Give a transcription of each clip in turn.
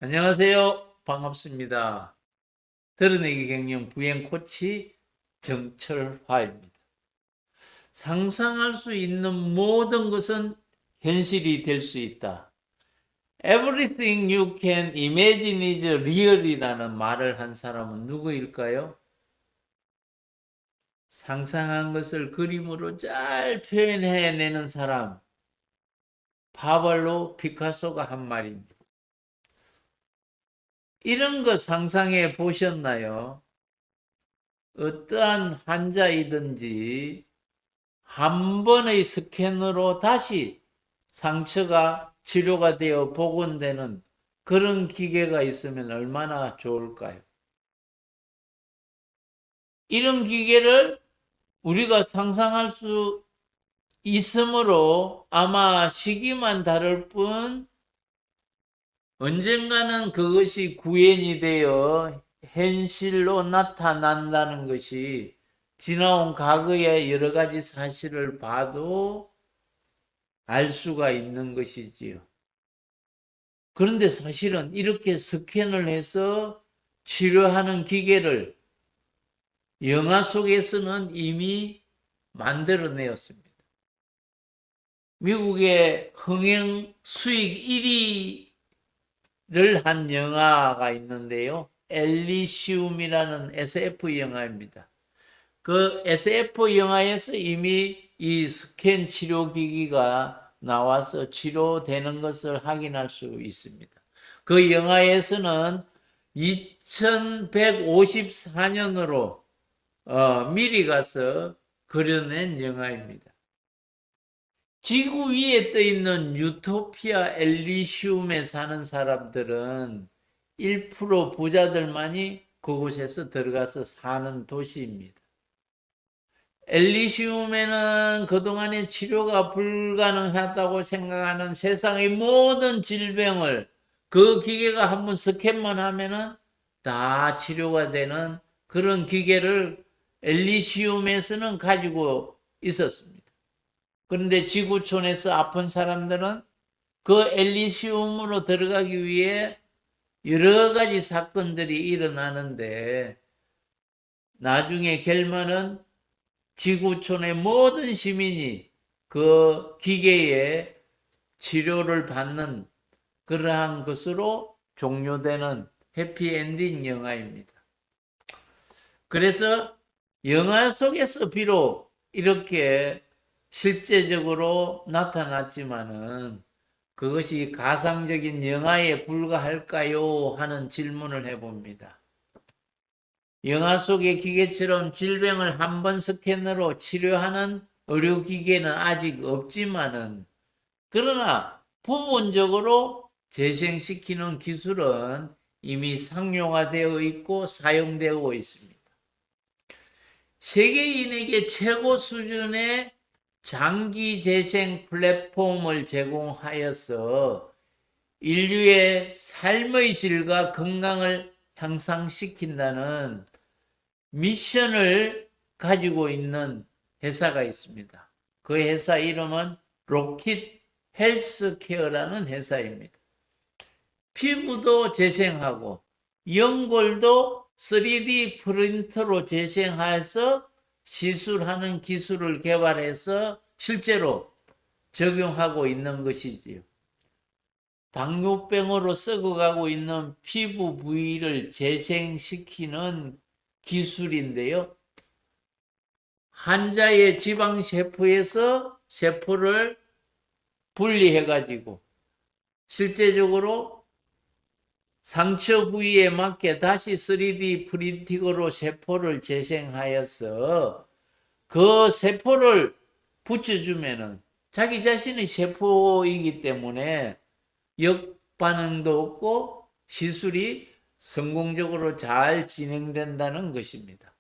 안녕하세요. 반갑습니다. 드러내기 경영 부행 코치 정철화입니다. 상상할 수 있는 모든 것은 현실이 될 수 있다. Everything you can imagine is real이라는 말을 한 사람은 누구일까요? 상상한 것을 그림으로 잘 표현해내는 사람, 파블로 피카소가 한 말입니다. 이런 거 상상해 보셨나요? 어떠한 환자이든지 한 번의 스캔으로 다시 상처가 치료가 되어 복원되는 그런 기계가 있으면 얼마나 좋을까요? 이런 기계를 우리가 상상할 수 있으므로 아마 시기만 다를 뿐 언젠가는 그것이 구현이 되어 현실로 나타난다는 것이 지나온 과거의 여러 가지 사실을 봐도 알 수가 있는 것이지요. 그런데 사실은 이렇게 스캔을 해서 치료하는 기계를 영화 속에서는 이미 만들어내었습니다. 미국의 흥행 수익 1위를 한 영화가 있는데요. 엘리시움이라는 SF 영화입니다. 그 SF 영화에서 이미 이 스캔 치료 기기가 나와서 치료되는 것을 확인할 수 있습니다. 그 영화에서는 2154년으로 미리 가서 그려낸 영화입니다. 지구 위에 떠 있는 유토피아 엘리시움에 사는 사람들은 1% 부자들만이 그곳에서 들어가서 사는 도시입니다. 엘리시움에는 그동안에 치료가 불가능하다고 생각하는 세상의 모든 질병을 그 기계가 한번 스캔만 하면은 다 치료가 되는 그런 기계를 엘리시움에서는 가지고 있었습니다. 그런데 지구촌에서 아픈 사람들은 그 엘리시움으로 들어가기 위해 여러 가지 사건들이 일어나는데 나중에 결말은 지구촌의 모든 시민이 그 기계의 치료를 받는 그러한 것으로 종료되는 해피엔딩 영화입니다. 그래서 영화 속에서 비록 이렇게 실제적으로 나타났지만은 그것이 가상적인 영화에 불과할까요? 하는 질문을 해봅니다. 영화 속의 기계처럼 질병을 한 번 스캔으로 치료하는 의료기계는 아직 없지만은 그러나 부분적으로 재생시키는 기술은 이미 상용화되어 있고 사용되고 있습니다. 세계인에게 최고 수준의 장기 재생 플랫폼을 제공하여서 인류의 삶의 질과 건강을 향상시킨다는 미션을 가지고 있는 회사가 있습니다. 그 회사 이름은 로킷 헬스케어라는 회사입니다. 피부도 재생하고 연골도 3D 프린터로 재생해서 시술하는 기술을 개발해서 실제로 적용하고 있는 것이지요. 당뇨병으로 썩어가고 있는 피부 부위를 재생시키는 기술인데요. 환자의 지방세포에서 세포를 분리해가지고 실제적으로 상처 부위에 맞게 다시 3D 프린팅으로 세포를 재생하여서 그 세포를 붙여주면은 자기 자신의 세포이기 때문에 역반응도 없고 시술이 성공적으로 잘 진행된다는 것입니다.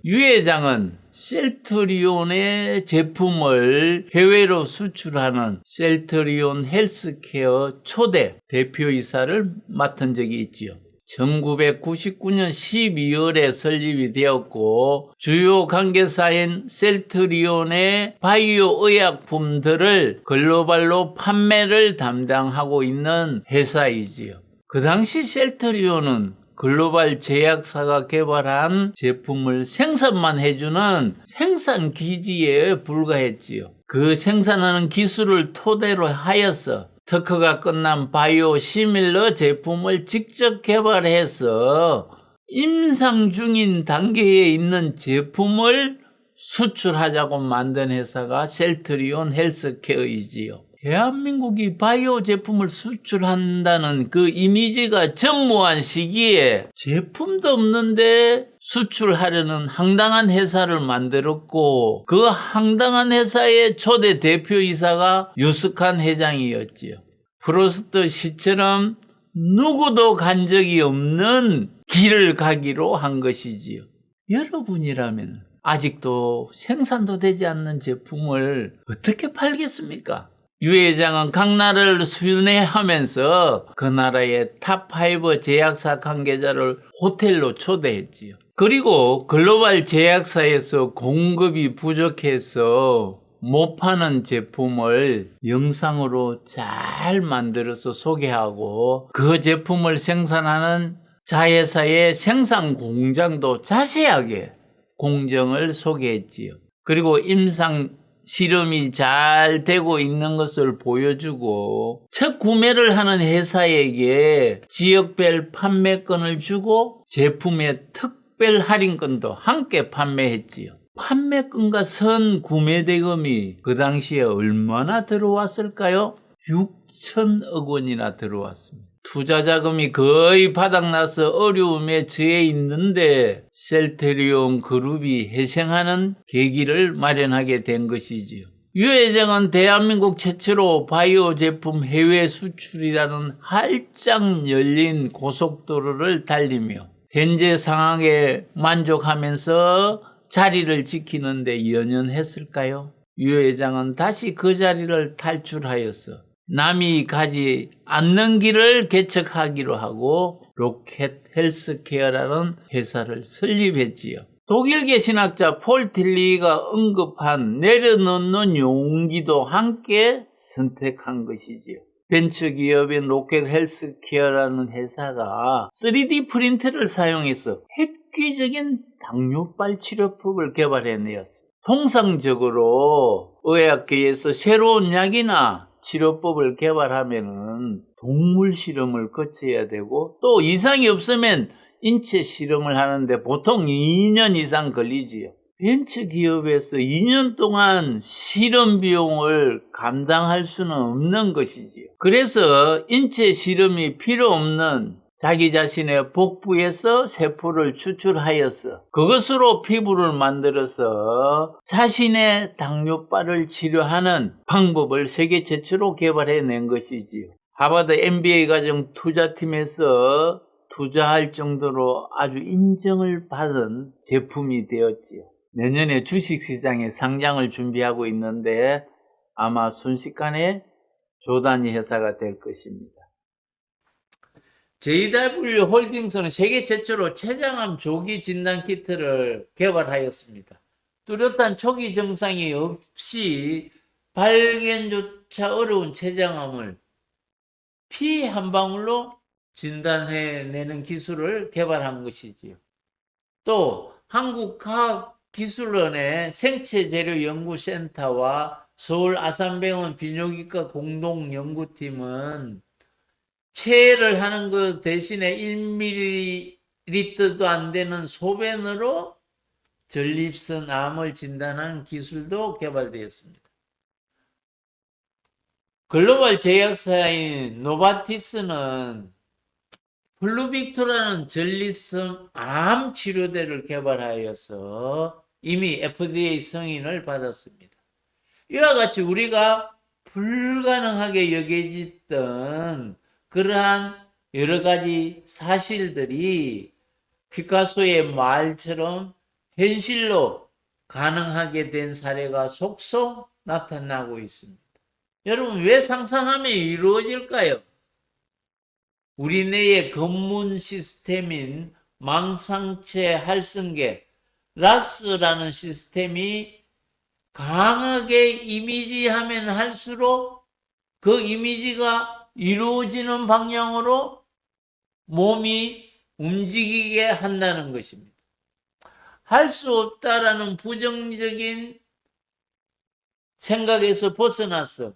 유 회장은 셀트리온의 제품을 해외로 수출하는 셀트리온 헬스케어 초대 대표이사를 맡은 적이 있지요. 1999년 12월에 설립이 되었고 주요 관계사인 셀트리온의 바이오 의약품들을 글로벌로 판매를 담당하고 있는 회사이지요. 그 당시 셀트리온은 글로벌 제약사가 개발한 제품을 생산만 해주는 생산 기지에 불과했지요. 그 생산하는 기술을 토대로 하여서 특허가 끝난 바이오 시밀러 제품을 직접 개발해서 임상 중인 단계에 있는 제품을 수출하자고 만든 회사가 셀트리온 헬스케어이지요. 대한민국이 바이오 제품을 수출한다는 그 이미지가 전무한 시기에 제품도 없는데 수출하려는 황당한 회사를 만들었고, 그 황당한 회사의 초대 대표이사가 유스칸 회장이었지요. 프로스트 시처럼 누구도 간 적이 없는 길을 가기로 한 것이지요. 여러분이라면 아직도 생산도 되지 않는 제품을 어떻게 팔겠습니까? 유 회장은 각 나라를 순회하면서 그 나라의 탑5 제약사 관계자를 호텔로 초대했지요. 그리고 글로벌 제약사에서 공급이 부족해서 못 파는 제품을 영상으로 잘 만들어서 소개하고, 그 제품을 생산하는 자회사의 생산 공장도 자세하게 공정을 소개했지요. 그리고 임상 실험이 잘 되고 있는 것을 보여주고, 첫 구매를 하는 회사에게 지역별 판매권을 주고 제품의 특별 할인권도 함께 판매했지요. 판매권과 선 구매 대금이 그 당시에 얼마나 들어왔을까요? 6천억 원이나 들어왔습니다. 투자 자금이 거의 바닥나서 어려움에 처해 있는데 셀트리온 그룹이 회생하는 계기를 마련하게 된 것이지요. 유 회장은 대한민국 최초로 바이오 제품 해외 수출이라는 활짝 열린 고속도로를 달리며 현재 상황에 만족하면서 자리를 지키는데 연연했을까요? 유 회장은 다시 그 자리를 탈출하여서 남이 가지 않는 길을 개척하기로 하고 로켓 헬스케어라는 회사를 설립했지요. 독일계 신학자 폴 틸리가 언급한 내려놓는 용기도 함께 선택한 것이지요. 벤처기업인 로켓 헬스케어라는 회사가 3D 프린터를 사용해서 획기적인 당뇨발 치료법을 개발해내었습니다. 통상적으로 의학계에서 새로운 약이나 치료법을 개발하면은 동물 실험을 거쳐야 되고, 또 이상이 없으면 인체 실험을 하는데 보통 2년 이상 걸리지요. 벤처기업에서 2년 동안 실험 비용을 감당할 수는 없는 것이지요. 그래서 인체 실험이 필요 없는 자기 자신의 복부에서 세포를 추출하여서 그것으로 피부를 만들어서 자신의 당뇨발을 치료하는 방법을 세계 최초로 개발해낸 것이지요. 하버드 MBA 과정 투자팀에서 투자할 정도로 아주 인정을 받은 제품이 되었지요. 내년에 주식시장에 상장을 준비하고 있는데 아마 순식간에 조단위 회사가 될 것입니다. JW 홀딩스는 세계 최초로 췌장암 조기 진단 키트를 개발하였습니다. 뚜렷한 초기 증상이 없이 발견조차 어려운 췌장암을 피 한 방울로 진단해내는 기술을 개발한 것이지요. 또 한국과학기술원의 생체재료연구센터와 서울 아산병원 비뇨기과 공동연구팀은 체를 하는 것 대신에 1ml도 안 되는 소변으로 전립선 암을 진단하는 기술도 개발되었습니다. 글로벌 제약사인 노바티스는 플루빅토라는 전립선 암 치료제를 개발하여서 이미 FDA 승인을 받았습니다. 이와 같이 우리가 불가능하게 여겨졌던 그러한 여러 가지 사실들이 피카소의 말처럼 현실로 가능하게 된 사례가 속속 나타나고 있습니다. 여러분, 왜 상상하면 이루어질까요? 우리 뇌의 검문 시스템인 망상체 활성계 라스라는 시스템이 강하게 이미지하면 할수록 그 이미지가 이루어지는 방향으로 몸이 움직이게 한다는 것입니다. 할 수 없다라는 부정적인 생각에서 벗어나서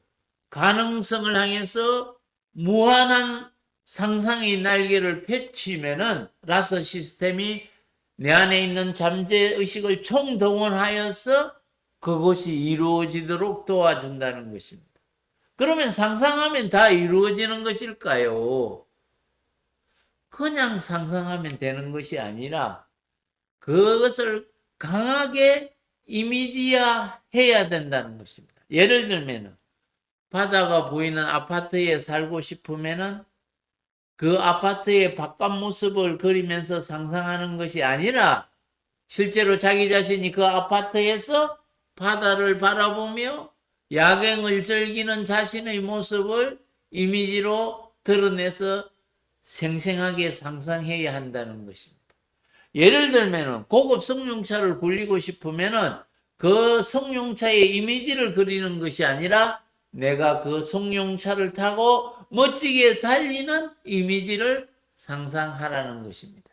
가능성을 향해서 무한한 상상의 날개를 펼치면은 라서 시스템이 내 안에 있는 잠재의식을 총동원하여서 그것이 이루어지도록 도와준다는 것입니다. 그러면 상상하면 다 이루어지는 것일까요? 그냥 상상하면 되는 것이 아니라 그것을 강하게 이미지화해야 된다는 것입니다. 예를 들면 바다가 보이는 아파트에 살고 싶으면은 그 아파트의 바깥 모습을 그리면서 상상하는 것이 아니라 실제로 자기 자신이 그 아파트에서 바다를 바라보며 야경을 즐기는 자신의 모습을 이미지로 드러내서 생생하게 상상해야 한다는 것입니다. 예를 들면 고급 승용차를 굴리고 싶으면은 그 승용차의 이미지를 그리는 것이 아니라 내가 그 승용차를 타고 멋지게 달리는 이미지를 상상하라는 것입니다.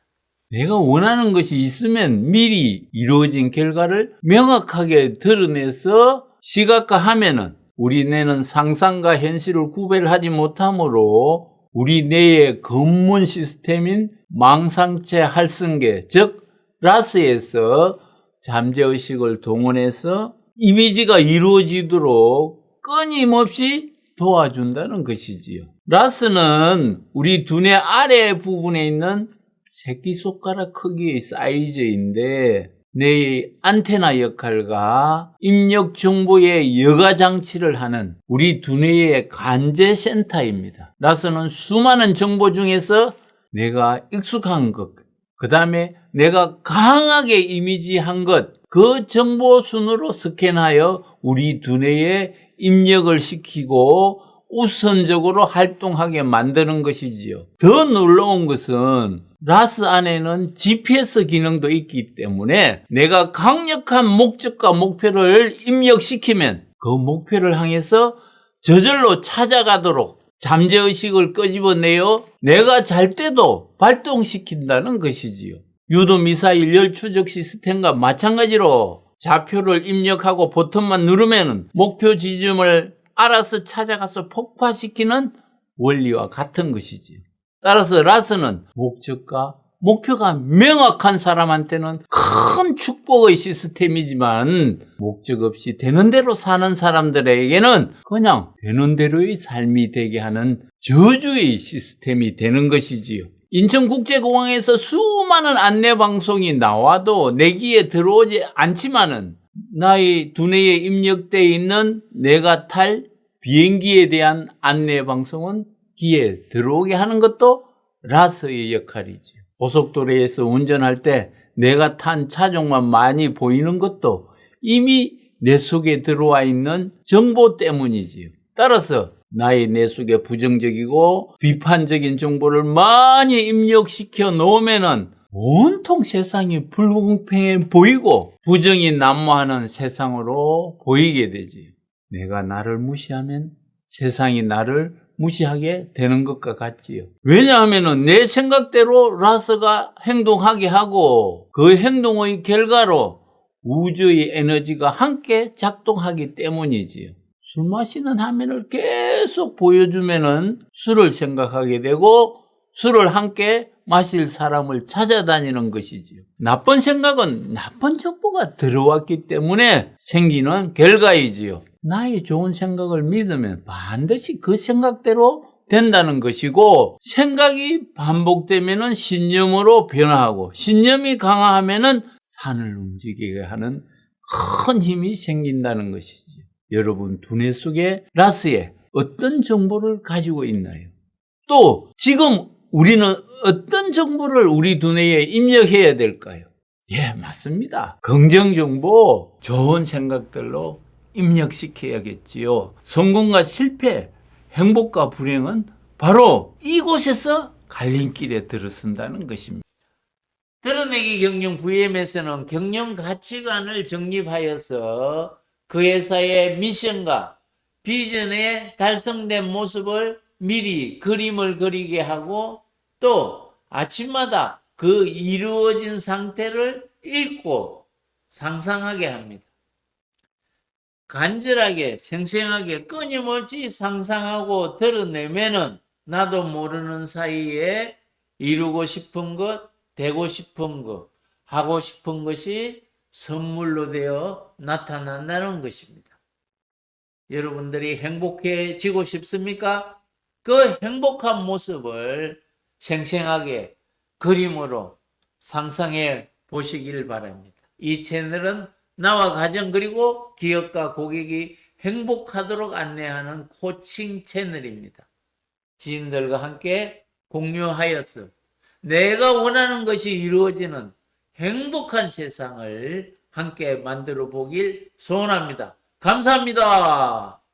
내가 원하는 것이 있으면 미리 이루어진 결과를 명확하게 드러내서 시각화하면은 우리 뇌는 상상과 현실을 구별하지 못하므로 우리 뇌의 근본 시스템인 망상체 활성계, 즉 라스에서 잠재의식을 동원해서 이미지가 이루어지도록 끊임없이 도와준다는 것이지요. 라스는 우리 두뇌 아래 부분에 있는 새끼손가락 크기의 사이즈인데 뇌의 안테나 역할과 입력 정보의 여가 장치를 하는 우리 두뇌의 관제 센터입니다. 라스는 수많은 정보 중에서 내가 익숙한 것, 그 다음에 내가 강하게 이미지한 것, 그 정보 순으로 스캔하여 우리 두뇌에 입력을 시키고 우선적으로 활동하게 만드는 것이지요. 더 놀라운 것은 라스 안에는 GPS 기능도 있기 때문에 내가 강력한 목적과 목표를 입력시키면 그 목표를 향해서 저절로 찾아가도록 잠재의식을 끄집어내어 내가 잘 때도 발동시킨다는 것이지요. 유도미사일 열추적 시스템과 마찬가지로 좌표를 입력하고 버튼만 누르면 목표 지점을 알아서 찾아가서 폭파시키는 원리와 같은 것이지요. 따라서 라스는 목적과 목표가 명확한 사람한테는 큰 축복의 시스템이지만 목적 없이 되는 대로 사는 사람들에게는 그냥 되는 대로의 삶이 되게 하는 저주의 시스템이 되는 것이지요. 인천국제공항에서 수많은 안내방송이 나와도 내 귀에 들어오지 않지만은 나의 두뇌에 입력되어 있는 내가 탈 비행기에 대한 안내방송은 귀에 들어오게 하는 것도 라스의 역할이죠. 고속도로에서 운전할 때 내가 탄 차종만 많이 보이는 것도 이미 내 속에 들어와 있는 정보 때문이지요. 따라서 나의 내 속에 부정적이고 비판적인 정보를 많이 입력시켜 놓으면은 온통 세상이 불공평해 보이고 부정이 난무하는 세상으로 보이게 되지. 내가 나를 무시하면 세상이 나를 무시하게 되는 것과 같지요. 왜냐하면 내 생각대로 라스가 행동하게 하고 그 행동의 결과로 우주의 에너지가 함께 작동하기 때문이지요. 술 마시는 화면을 계속 보여주면은 술을 생각하게 되고 술을 함께 마실 사람을 찾아다니는 것이지요. 나쁜 생각은 나쁜 정보가 들어왔기 때문에 생기는 결과이지요. 나의 좋은 생각을 믿으면 반드시 그 생각대로 된다는 것이고 생각이 반복되면은 신념으로 변화하고 신념이 강화하면은 산을 움직이게 하는 큰 힘이 생긴다는 것이지요. 여러분 두뇌 속에 라스에 어떤 정보를 가지고 있나요? 또 지금 우리는 어떤 정보를 우리 두뇌에 입력해야 될까요? 예, 맞습니다. 긍정 정보, 좋은 생각들로 입력시켜야겠지요. 성공과 실패, 행복과 불행은 바로 이곳에서 갈림길에 들어선다는 것입니다. 드러내기 경영 VM에서는 경영 가치관을 정립하여서 그 회사의 미션과 비전의 달성된 모습을 미리 그림을 그리게 하고 또 아침마다 그 이루어진 상태를 읽고 상상하게 합니다. 간절하게, 생생하게, 끊임없이 상상하고 드러내면은 나도 모르는 사이에 이루고 싶은 것, 되고 싶은 것, 하고 싶은 것이 선물로 되어 나타난다는 것입니다. 여러분들이 행복해지고 싶습니까? 그 행복한 모습을 생생하게 그림으로 상상해 보시길 바랍니다. 이 채널은 나와 가정 그리고 기업가 고객이 행복하도록 안내하는 코칭 채널입니다. 지인들과 함께 공유하여서 내가 원하는 것이 이루어지는 행복한 세상을 함께 만들어 보길 소원합니다. 감사합니다.